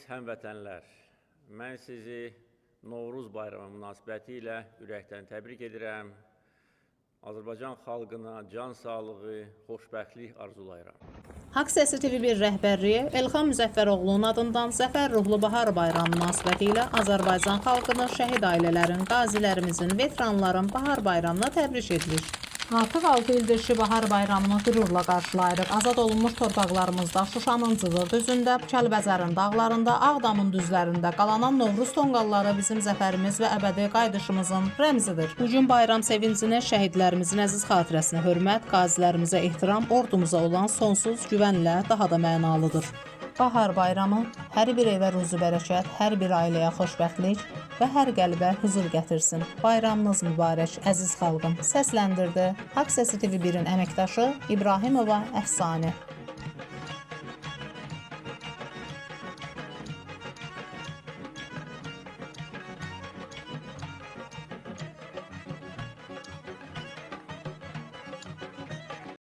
həmvətənlər, mən sizi Novruz bayramı münasibəti ilə ürəkdən təbrik edirəm. Azərbaycan xalqına can sağlığı, xoşbəxtlik arzulayıram. Haqq Səsi TV1 rəhbərliyi Elxan Müzəffəroğlu'nun adından Zəfər Ruhlu Bahar Bayramı münasibəti ilə Azərbaycan xalqını, şəhid ailələrin, qazilərimizin, veteranların Bahar Bayramına təbrik edilir. Artıq 6 ildir ki, Bahar Bayramını qürurla qarşılayırıq. Azad olunmuş torpaqlarımızda, Şuşanın Cığır düzündə, Kəlbəzərin dağlarında, Ağdamın düzlərində qalanan Novruz tonqalları bizim zəfərimiz və əbədi qayıdışımızın rəmzidir. Bugün bayram sevincini, şəhidlərimizin əziz xatirəsinə hörmət, qazilərimizə ehtiram, ordumuza olan sonsuz güvənlə daha da mənalıdır. Bahar bayramı hər bir evə ruzi bərəkət, hər bir ailəyə xoşbəxtlik və hər qəlbə huzur gətirsin. Bayramınız mübarək, əziz xalqım. Səsləndirdi Haqq Səsi TV1-in əməkdaşı İbrahimova Əfsani.